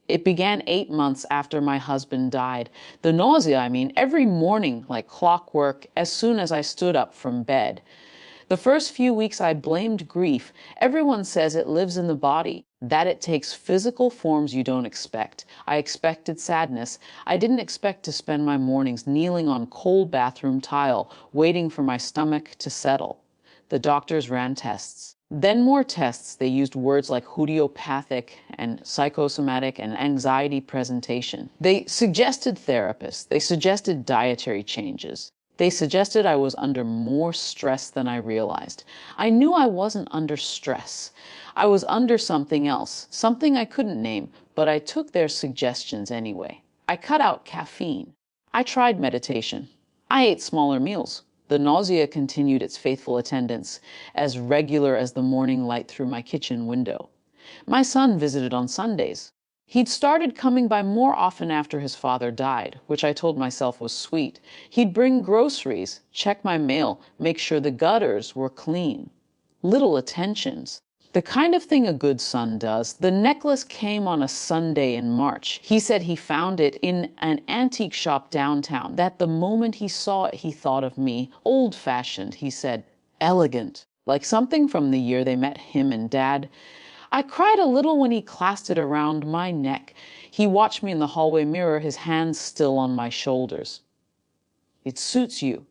It began 8 months after my husband died. The nausea, every morning like clockwork as soon as I stood up from bed. The first few weeks I blamed grief. Everyone says it lives in the body, that it takes physical forms you don't expect. I expected sadness. I didn't expect to spend my mornings kneeling on cold bathroom tile, waiting for my stomach to settle. The doctors ran tests. Then more tests. They used words like idiopathic and psychosomatic and anxiety presentation. They suggested therapists. They suggested dietary changes. They suggested I was under more stress than I realized. I knew I wasn't under stress. I was under something else, something I couldn't name, but I took their suggestions anyway. I cut out caffeine. I tried meditation. I ate smaller meals. The nausea continued its faithful attendance, as regular as the morning light through my kitchen window. My son visited on Sundays. He'd started coming by more often after his father died, which I told myself was sweet. He'd bring groceries, check my mail, make sure the gutters were clean. Little attentions. The kind of thing a good son does. The necklace came on a Sunday in March. He said he found it in an antique shop downtown, that the moment he saw it, he thought of me. Old-fashioned, he said. Elegant, like something from the year they met, him and Dad. I cried a little when he clasped it around my neck. He watched me in the hallway mirror, his hands still on my shoulders. "It suits you,"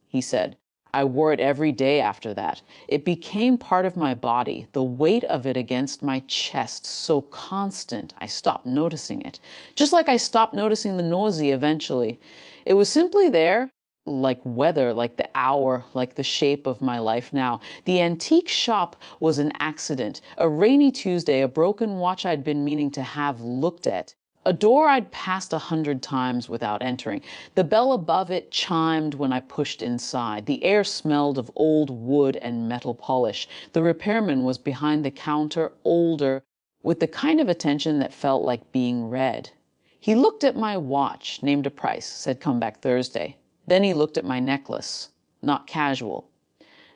he said. I wore it every day after that. It became part of my body, the weight of it against my chest, so constant I stopped noticing it. Just like I stopped noticing the nausea eventually. It was simply there, like weather, like the hour, like the shape of my life now. The antique shop was an accident, a rainy Tuesday, a broken watch I'd been meaning to have looked at. A door I'd passed 100 times without entering. The bell above it chimed when I pushed inside. The air smelled of old wood and metal polish. The repairman was behind the counter, older, with the kind of attention that felt like being read. He looked at my watch, named a price, said come back Thursday. Then he looked at my necklace. Not casual.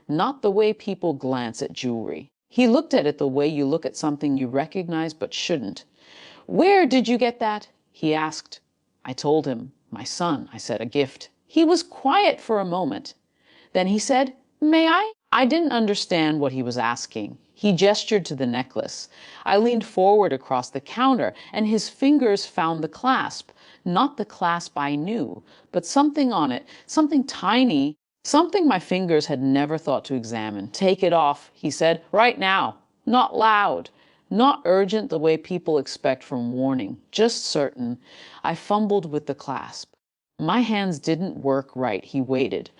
Not the way people glance at jewelry. He looked at it the way you look at something you recognize but shouldn't. "Where did you get that?" he asked. I told him. "My son," I said, "a gift." He was quiet for a moment. Then he said, "May I?" I didn't understand what he was asking. He gestured to the necklace. I leaned forward across the counter, and his fingers found the clasp. Not the clasp I knew, but something on it, something tiny, something my fingers had never thought to examine. "Take it off," he said, "right now. Not loud. Not urgent the way people expect from warning, just certain." I fumbled with the clasp. My hands didn't work right. He waited.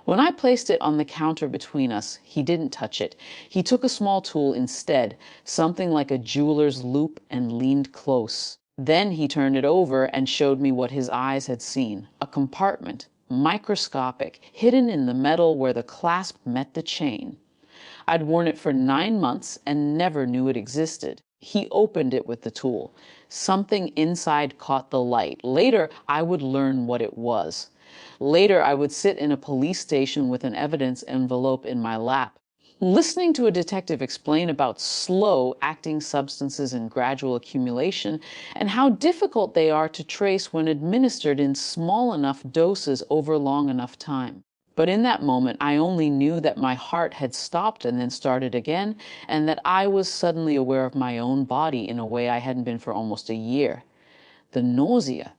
When I placed it on the counter between us, he didn't touch it. He took a small tool instead, something like a jeweler's loop, and leaned close. Then he turned it over and showed me what his eyes had seen. A compartment, microscopic, hidden in the metal where the clasp met the chain. I'd worn it for 9 months and never knew it existed. He opened it with the tool. Something inside caught the light. Later, I would learn what it was. Later, I would sit in a police station with an evidence envelope in my lap, listening to a detective explain about slow-acting substances and gradual accumulation, and how difficult they are to trace when administered in small enough doses over long enough time. But in that moment, I only knew that my heart had stopped and then started again, and that I was suddenly aware of my own body in a way I hadn't been for almost a year. The nausea,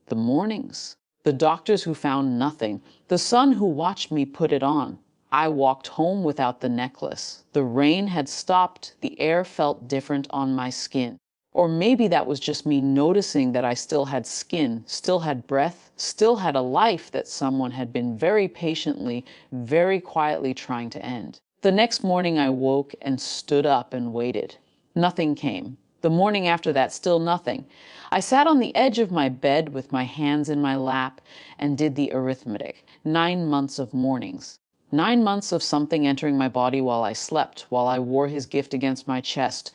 the mornings, the doctors who found nothing, the son who watched me put it on. I walked home without the necklace. The rain had stopped. The air felt different on my skin. Or maybe that was just me noticing that I still had skin, still had breath, still had a life that someone had been very patiently, very quietly trying to end. The next morning I woke and stood up and waited. Nothing came. The morning after that, still nothing. I sat on the edge of my bed with my hands in my lap and did the arithmetic. 9 months of mornings. 9 months of something entering my body while I slept, while I wore his gift against my chest,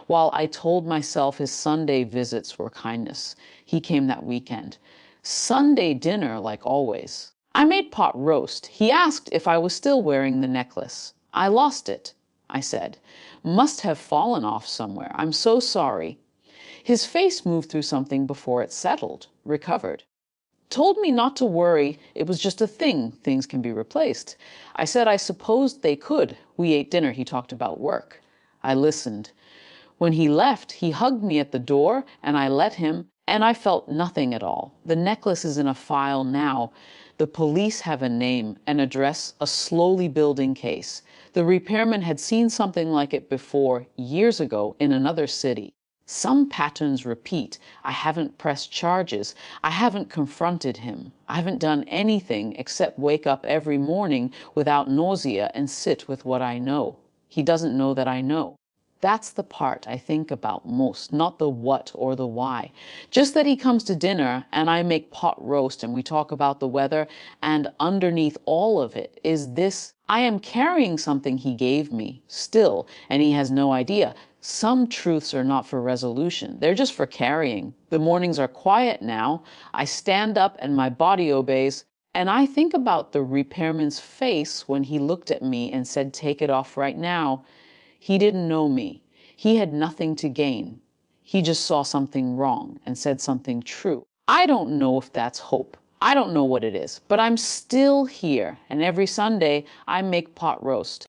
while I told myself his Sunday visits were kindness. He came that weekend. Sunday dinner, like always. I made pot roast. He asked if I was still wearing the necklace. "I lost it," I said. "Must have fallen off somewhere. I'm so sorry." His face moved through something before it settled, recovered. Told me not to worry, it was just a thing, things can be replaced. I said I supposed they could. We ate dinner, he talked about work. I listened. When he left, he hugged me at the door, and I let him, and I felt nothing at all. The necklace is in a file now. The police have a name, an address, a slowly building case. The repairman had seen something like it before, years ago, in another city. Some patterns repeat. I haven't pressed charges. I haven't confronted him. I haven't done anything except wake up every morning without nausea and sit with what I know. He doesn't know that I know. That's the part I think about most, not the what or the why. Just that he comes to dinner and I make pot roast and we talk about the weather, and underneath all of it is this: I am carrying something he gave me still, and he has no idea. Some truths are not for resolution. They're just for carrying. The mornings are quiet now. I stand up and my body obeys. And I think about the repairman's face when he looked at me and said, "Take it off right now." He didn't know me. He had nothing to gain. He just saw something wrong and said something true. I don't know if that's hope. I don't know what it is, but I'm still here. And every Sunday I make pot roast.